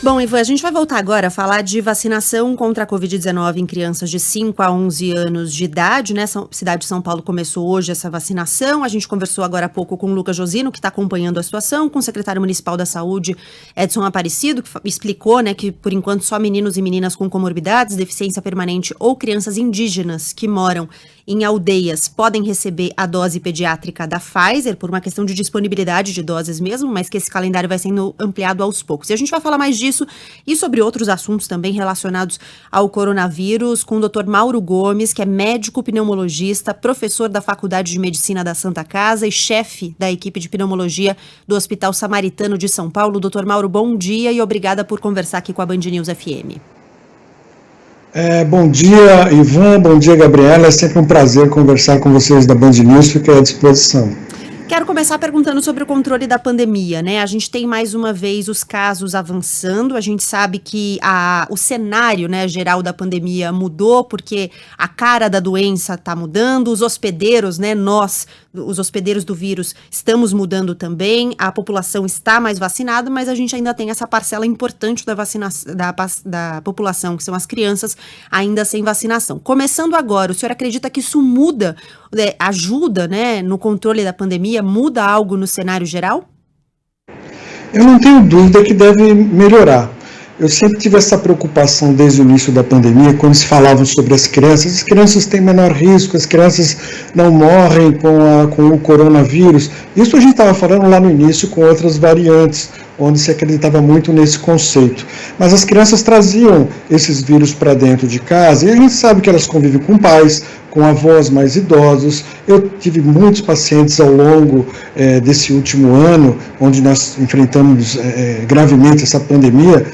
Bom, Ivan, a gente vai voltar agora a falar de vacinação contra a Covid-19 em crianças de 5 a 11 anos de idade, né? A cidade de São Paulo começou hoje essa vacinação. A gente conversou agora há pouco com o Lucas Josino, que está acompanhando a situação, com o secretário municipal da Saúde, Edson Aparecido, que explicou, né, que por enquanto só meninos e meninas com comorbidades, deficiência permanente ou crianças indígenas que moram em aldeias podem receber a dose pediátrica da Pfizer, por uma questão de disponibilidade de doses mesmo, mas que esse calendário vai sendo ampliado aos poucos. E a gente vai falar mais disso e sobre outros assuntos também relacionados ao coronavírus com o Dr. Mauro Gomes, que é médico pneumologista, professor da Faculdade de Medicina da Santa Casa e chefe da equipe de pneumologia do Hospital Samaritano de São Paulo. Dr. Mauro, bom dia e obrigada por conversar aqui com a Band News FM. Bom dia, Ivan, bom dia, Gabriela, é sempre um prazer conversar com vocês da Band News, fico à disposição. Quero começar perguntando sobre o controle da pandemia, né? A gente tem mais uma vez os casos avançando, a gente sabe que o cenário, né, geral da pandemia mudou porque a cara da doença está mudando, os hospedeiros, né, os hospedeiros do vírus estamos mudando também, a população está mais vacinada, mas a gente ainda tem essa parcela importante da vacinação da população, que são as crianças ainda sem vacinação. Começando agora, o senhor acredita que isso muda, ajuda, né, no controle da pandemia? Muda algo no cenário geral? Eu não tenho dúvida que deve melhorar. Eu sempre tive essa preocupação desde o início da pandemia, quando se falavam sobre as crianças têm menor risco, as crianças não morrem com o coronavírus. Isso a gente estava falando lá no início com outras variantes, onde se acreditava muito nesse conceito. Mas as crianças traziam esses vírus para dentro de casa, e a gente sabe que elas convivem com pais, com avós mais idosos. Eu tive muitos pacientes ao longo desse último ano, onde nós enfrentamos gravemente essa pandemia,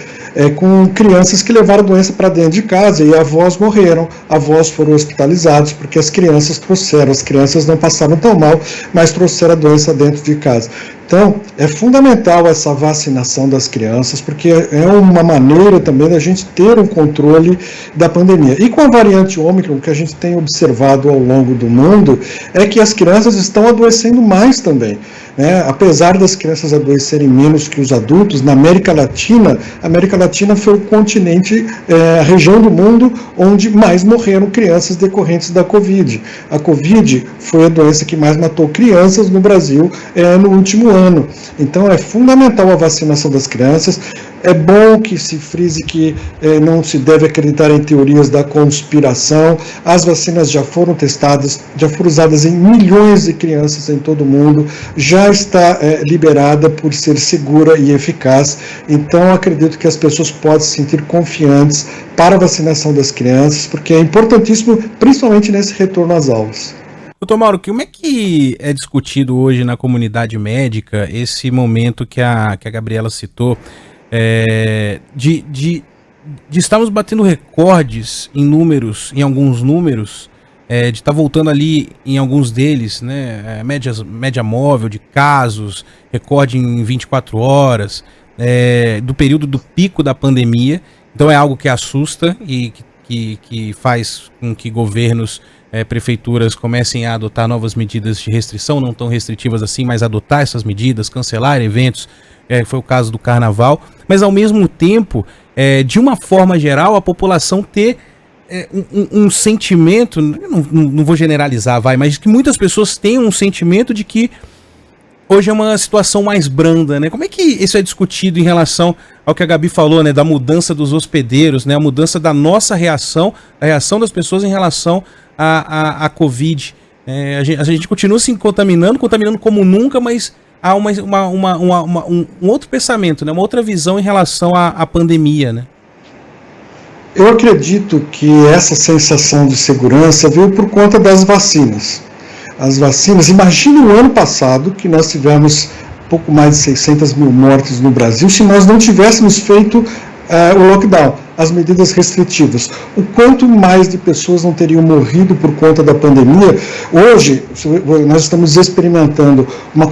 com crianças que levaram a doença para dentro de casa e avós morreram, avós foram hospitalizados porque as crianças não passaram tão mal, mas trouxeram a doença dentro de casa. Então, é fundamental essa vacinação das crianças, porque é uma maneira também da gente ter um controle da pandemia. E com a variante Ômicron, o que a gente tem observado ao longo do mundo, é que as crianças estão adoecendo mais também. Apesar das crianças adoecerem menos que os adultos, na América Latina foi o continente, a região do mundo onde mais morreram crianças decorrentes da Covid. A Covid foi a doença que mais matou crianças no Brasil no último ano. Então é fundamental a vacinação das crianças. É bom que se frise que não se deve acreditar em teorias da conspiração. As vacinas já foram testadas, já foram usadas em milhões de crianças em todo o mundo, já está liberada por ser segura e eficaz. Então acredito que as pessoas podem se sentir confiantes para a vacinação das crianças, porque é importantíssimo, principalmente nesse retorno às aulas. Doutor Mauro, como é que é discutido hoje na comunidade médica esse momento que a Gabriela citou, de estarmos batendo recordes em alguns números, de estar voltando ali em alguns deles, né, média móvel de casos, recorde em 24 horas, do período do pico da pandemia. Então é algo que assusta e que faz com que governos, prefeituras comecem a adotar novas medidas de restrição, não tão restritivas assim, mas adotar essas medidas, cancelar eventos, foi o caso do Carnaval, mas ao mesmo tempo, de uma forma geral, a população ter um sentimento, não vou generalizar, mas que muitas pessoas têm um sentimento de que hoje é uma situação mais branda, né? Como é que isso é discutido em relação ao que a Gabi falou, né? Da mudança dos hospedeiros, né? A mudança da nossa reação, a reação das pessoas em relação à Covid. A gente continua se contaminando como nunca, mas há um outro pensamento, né? Uma outra visão em relação à pandemia, né? Eu acredito que essa sensação de segurança veio por conta das vacinas. As vacinas, imagine o ano passado que nós tivemos pouco mais de 600 mil mortes no Brasil, se nós não tivéssemos feito o lockdown, as medidas restritivas. O quanto mais de pessoas não teriam morrido por conta da pandemia. Hoje, nós estamos experimentando uma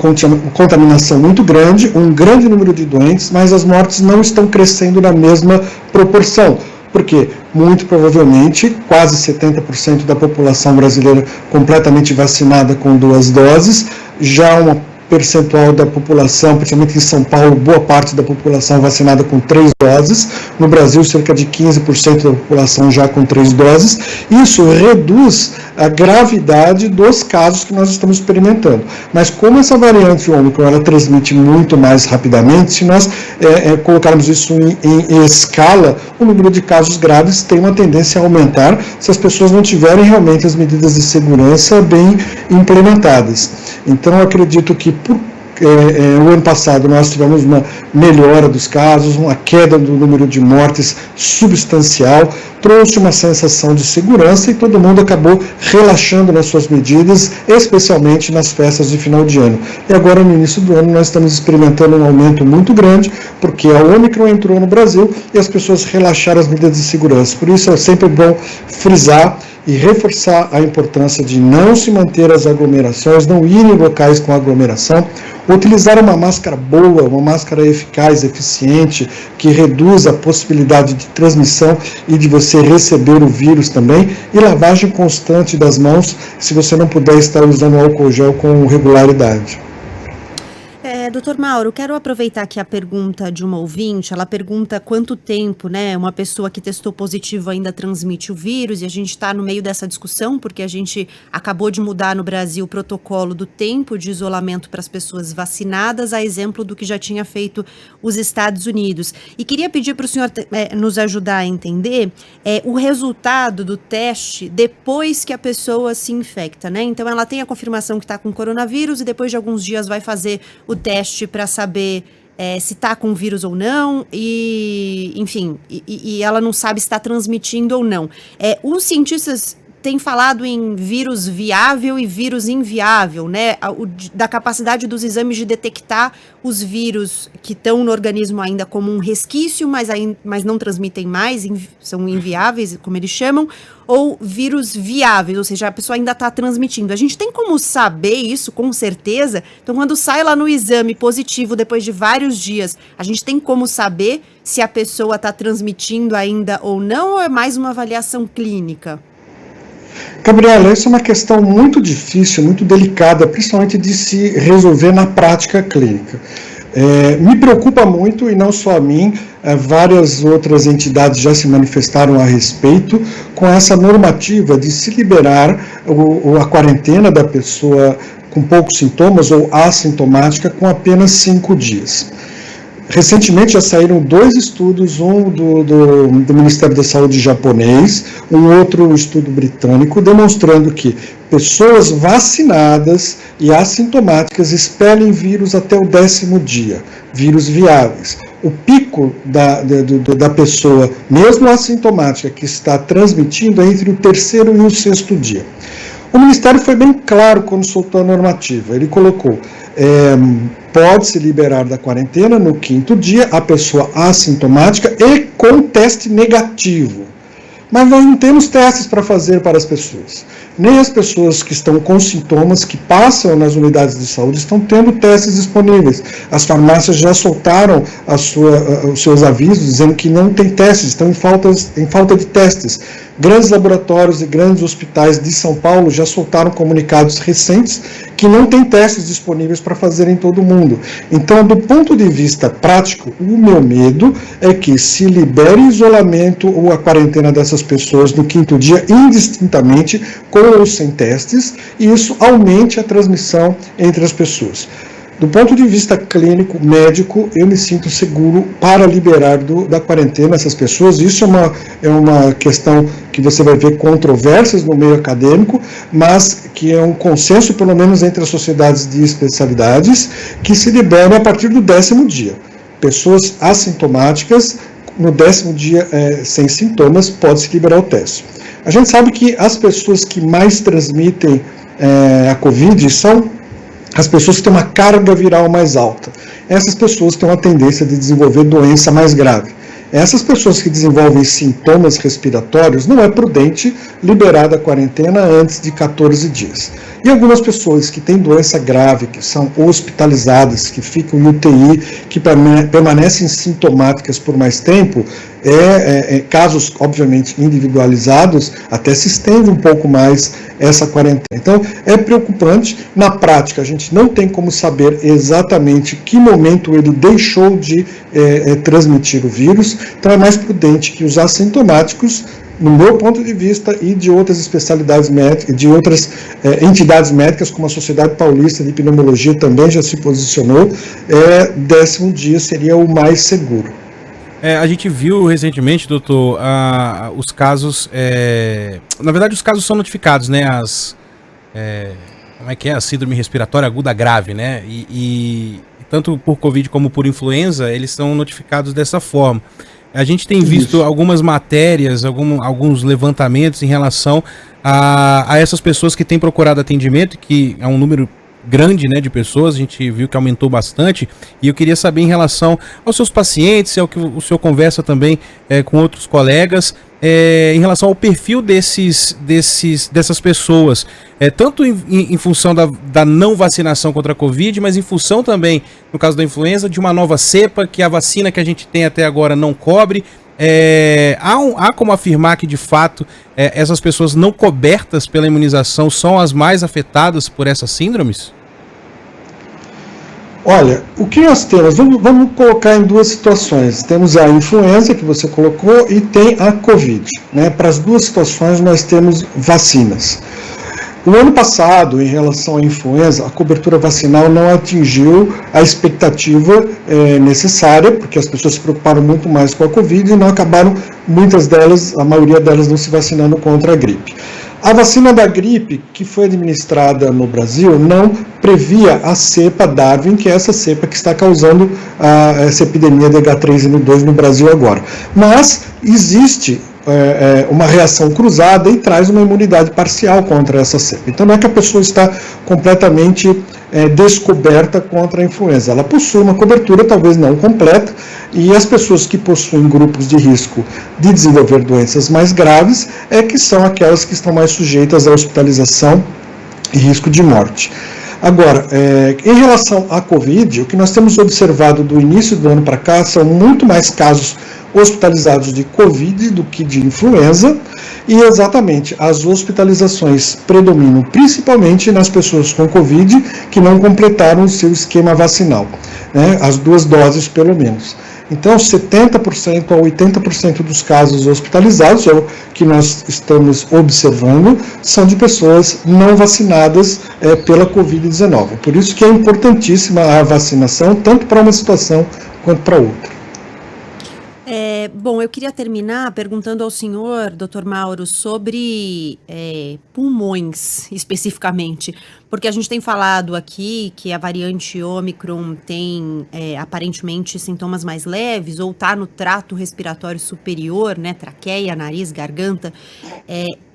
contaminação muito grande, um grande número de doentes, mas as mortes não estão crescendo na mesma proporção. Porque, muito provavelmente, quase 70% da população brasileira completamente vacinada com 2 doses, já uma percentual da população, principalmente em São Paulo, boa parte da população vacinada com 3 doses, no Brasil cerca de 15% da população já com 3 doses, isso reduz a gravidade dos casos que nós estamos experimentando. Mas como essa variante Ômicron, ela transmite muito mais rapidamente, se nós colocarmos isso em escala, o número de casos graves tem uma tendência a aumentar se as pessoas não tiverem realmente as medidas de segurança bem implementadas. Então, eu acredito que o ano passado nós tivemos uma melhora dos casos, uma queda do número de mortes substancial, trouxe uma sensação de segurança e todo mundo acabou relaxando nas suas medidas, especialmente nas festas de final de ano. E agora, no início do ano, nós estamos experimentando um aumento muito grande, porque a Ômicron entrou no Brasil e as pessoas relaxaram as medidas de segurança. Por isso é sempre bom frisar e reforçar a importância de não se manter as aglomerações, não ir em locais com aglomeração, utilizar uma máscara boa, uma máscara eficaz, eficiente, que reduz a possibilidade de transmissão e de você receber o vírus também, e lavagem constante das mãos, se você não puder estar usando álcool gel com regularidade. Doutor Mauro, quero aproveitar aqui a pergunta de uma ouvinte. Ela pergunta quanto tempo, uma pessoa que testou positivo ainda transmite o vírus, e a gente está no meio dessa discussão, porque a gente acabou de mudar no Brasil o protocolo do tempo de isolamento para as pessoas vacinadas, a exemplo do que já tinha feito os Estados Unidos. E queria pedir para o senhor nos ajudar a entender o resultado do teste depois que a pessoa se infecta, Então ela tem a confirmação que está com coronavírus e depois de alguns dias vai fazer o teste para saber se está com vírus ou não, e enfim, e ela não sabe se está transmitindo ou não. Os cientistas têm falado em vírus viável e vírus inviável, da capacidade dos exames de detectar os vírus que estão no organismo ainda como um resquício, mas não transmitem mais, são inviáveis, como eles chamam, ou vírus viáveis, ou seja, a pessoa ainda está transmitindo. A gente tem como saber isso com certeza? Então, quando sai lá no exame positivo depois de vários dias, a gente tem como saber se a pessoa está transmitindo ainda ou não, ou é mais uma avaliação clínica? Gabriela, essa é uma questão muito difícil, muito delicada, principalmente de se resolver na prática clínica. Me preocupa muito, e não só a mim, várias outras entidades já se manifestaram a respeito, com essa normativa de se liberar a quarentena da pessoa com poucos sintomas ou assintomática com apenas 5 dias. Recentemente já saíram 2 estudos, um do Ministério da Saúde japonês, um outro estudo britânico, demonstrando que pessoas vacinadas e assintomáticas expelem vírus até o 10º dia, vírus viáveis. O pico da pessoa, mesmo assintomática, que está transmitindo é entre o 3º e o 6º dia. O Ministério foi bem claro quando soltou a normativa. Ele colocou, pode-se liberar da quarentena no 5º dia a pessoa assintomática e com teste negativo. Mas nós não temos testes para fazer para as pessoas. Nem as pessoas que estão com sintomas, que passam nas unidades de saúde, estão tendo testes disponíveis. As farmácias já soltaram os seus avisos, dizendo que não tem testes, estão em falta de testes. Grandes laboratórios e grandes hospitais de São Paulo já soltaram comunicados recentes que não tem testes disponíveis para fazer em todo mundo. Então, do ponto de vista prático, o meu medo é que se libere o isolamento ou a quarentena dessas pessoas no 5º dia, indistintamente, com ou sem testes, e isso aumente a transmissão entre as pessoas. Do ponto de vista clínico, médico, eu me sinto seguro para liberar da quarentena essas pessoas. Isso é uma questão que você vai ver controvérsias no meio acadêmico, mas que é um consenso, pelo menos entre as sociedades de especialidades, que se liberem a partir do 10º dia. Pessoas assintomáticas, no 10º dia sem sintomas, pode-se liberar o teste. A gente sabe que as pessoas que mais transmitem a Covid são as pessoas que têm uma carga viral mais alta. Essas pessoas têm uma tendência de desenvolver doença mais grave. Essas pessoas que desenvolvem sintomas respiratórios, não é prudente liberar da quarentena antes de 14 dias. E algumas pessoas que têm doença grave, que são hospitalizadas, que ficam em UTI, que permanecem sintomáticas por mais tempo, casos, obviamente, individualizados, até se estende um pouco mais essa quarentena. Então, é preocupante. Na prática, a gente não tem como saber exatamente que momento ele deixou de transmitir o vírus, então é mais prudente que os assintomáticos, no meu ponto de vista, e de outras especialidades médicas, de outras entidades médicas, como a Sociedade Paulista de Pneumologia também já se posicionou, 10º dia seria o mais seguro. A gente viu recentemente, doutor, os casos, na verdade os casos são notificados, né, como é que é, a síndrome respiratória aguda grave, né, e tanto por Covid como por influenza, eles são notificados dessa forma. A gente tem visto algumas matérias, alguns levantamentos em relação a essas pessoas que têm procurado atendimento, que é um número grande, né, de pessoas, a gente viu que aumentou bastante, e eu queria saber em relação aos seus pacientes, ao que o senhor conversa também com outros colegas, em relação ao perfil dessas pessoas, tanto em função da não vacinação contra a Covid, mas em função também, no caso da influenza, de uma nova cepa, que a vacina que a gente tem até agora não cobre. Há como afirmar que, de fato, essas pessoas não cobertas pela imunização são as mais afetadas por essas síndromes? Olha, o que nós temos, vamos colocar em duas situações. Temos a influenza, que você colocou, e tem a Covid, né? Para as duas situações nós temos vacinas. O ano passado, em relação à influenza, a cobertura vacinal não atingiu a expectativa necessária, porque as pessoas se preocuparam muito mais com a Covid e não acabaram, muitas delas, a maioria delas, não se vacinando contra a gripe. A vacina da gripe, que foi administrada no Brasil, não previa a cepa Darwin, que é essa cepa que está causando essa epidemia de H3N2 no Brasil agora. Mas existe uma reação cruzada e traz uma imunidade parcial contra essa cepa. Então não é que a pessoa está completamente descoberta contra a influenza. Ela possui uma cobertura, talvez não completa, e as pessoas que possuem grupos de risco de desenvolver doenças mais graves que são aquelas que estão mais sujeitas à hospitalização e risco de morte. Agora, em relação à Covid, o que nós temos observado do início do ano para cá são muito mais casos hospitalizados de Covid do que de influenza, e exatamente as hospitalizações predominam principalmente nas pessoas com Covid que não completaram o seu esquema vacinal, né, as 2 doses pelo menos. Então, 70% a 80% dos casos hospitalizados, é o que nós estamos observando, são de pessoas não vacinadas pela Covid-19. Por isso que é importantíssima a vacinação, tanto para uma situação quanto para outra. Bom, eu queria terminar perguntando ao senhor, Dr. Mauro, sobre pulmões especificamente, porque a gente tem falado aqui que a variante Ômicron tem aparentemente sintomas mais leves ou está no trato respiratório superior, né, traqueia, nariz, garganta.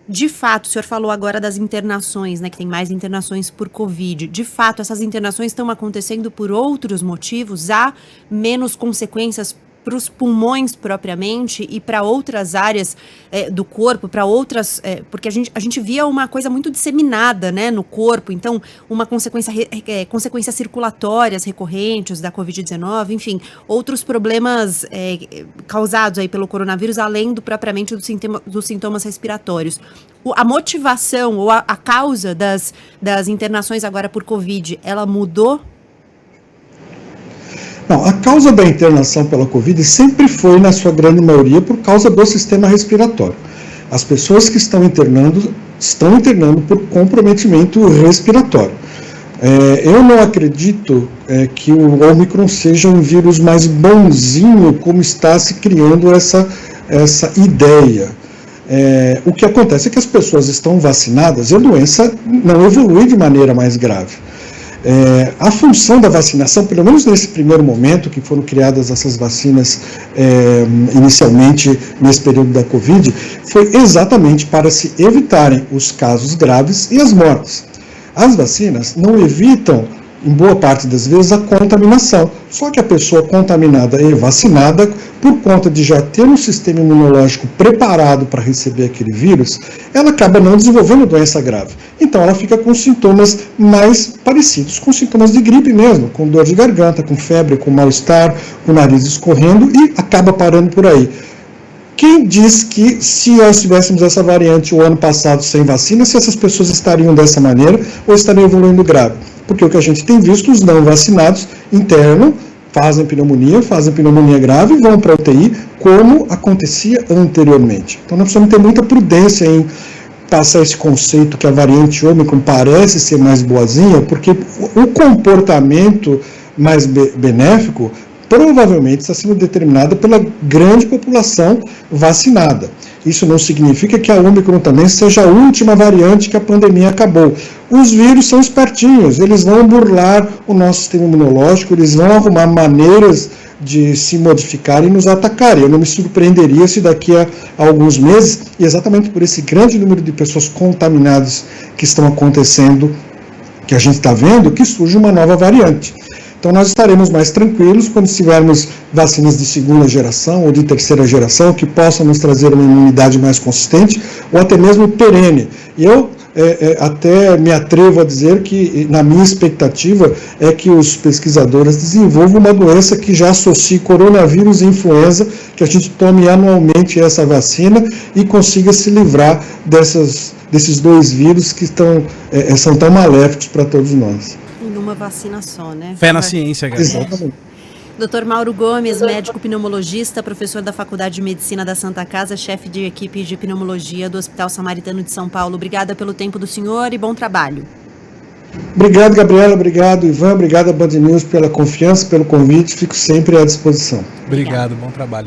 De fato, o senhor falou agora das internações, né, que tem mais internações por Covid. De fato, essas internações estão acontecendo por outros motivos? Há menos consequências para os pulmões propriamente e para outras áreas do corpo, para outras, porque a gente via uma coisa muito disseminada, né, no corpo, então uma consequências circulatórias recorrentes da Covid-19, enfim, outros problemas causados aí pelo coronavírus, além propriamente dos sintomas respiratórios. A motivação ou a causa das internações agora por Covid, ela mudou? Não, a causa da internação pela Covid sempre foi, na sua grande maioria, por causa do sistema respiratório. As pessoas que estão internando por comprometimento respiratório. Eu não acredito que o Ômicron seja um vírus mais bonzinho, como está se criando essa ideia. O que acontece é que as pessoas estão vacinadas e a doença não evolui de maneira mais grave. A função da vacinação, pelo menos nesse primeiro momento, que foram criadas essas vacinas inicialmente nesse período da Covid, foi exatamente para se evitarem os casos graves e as mortes. As vacinas não evitam, em boa parte das vezes, a contaminação. Só que a pessoa contaminada e vacinada, por conta de já ter um sistema imunológico preparado para receber aquele vírus, ela acaba não desenvolvendo doença grave. Então ela fica com sintomas mais parecidos com sintomas de gripe mesmo, com dor de garganta, com febre, com mal-estar, com o nariz escorrendo e acaba parando por aí. Quem diz que se nós tivéssemos essa variante o ano passado sem vacina, se essas pessoas estariam dessa maneira ou estariam evoluindo grave? Porque o que a gente tem visto, os não vacinados interno fazem pneumonia grave e vão para a UTI, como acontecia anteriormente. Então nós precisamos ter muita prudência em passar esse conceito que a variante Ômicron parece ser mais boazinha, porque o comportamento mais benéfico provavelmente está sendo determinado pela grande população vacinada. Isso não significa que a Ômicron também seja a última variante que a pandemia acabou. Os vírus são espertinhos, eles vão burlar o nosso sistema imunológico, eles vão arrumar maneiras de se modificar e nos atacar. Eu não me surpreenderia se daqui a alguns meses, e exatamente por esse grande número de pessoas contaminadas que estão acontecendo, que a gente está vendo, que surge uma nova variante. Então nós estaremos mais tranquilos quando tivermos vacinas de segunda geração ou de terceira geração que possam nos trazer uma imunidade mais consistente ou até mesmo perene. E eu até me atrevo a dizer que, na minha expectativa, é que os pesquisadores desenvolvam uma doença que já associe coronavírus e influenza, que a gente tome anualmente essa vacina e consiga se livrar desses dois vírus que são tão maléficos para todos nós. Numa vacina só, né? Fé na ciência, galera. Exatamente. Dr. Mauro Gomes, médico pneumologista, professor da Faculdade de Medicina da Santa Casa, chefe de equipe de pneumologia do Hospital Samaritano de São Paulo. Obrigada pelo tempo do senhor e bom trabalho. Obrigado, Gabriela. Obrigado, Ivan. Obrigado, Band News, pela confiança, pelo convite. Fico sempre à disposição. Obrigado, bom trabalho.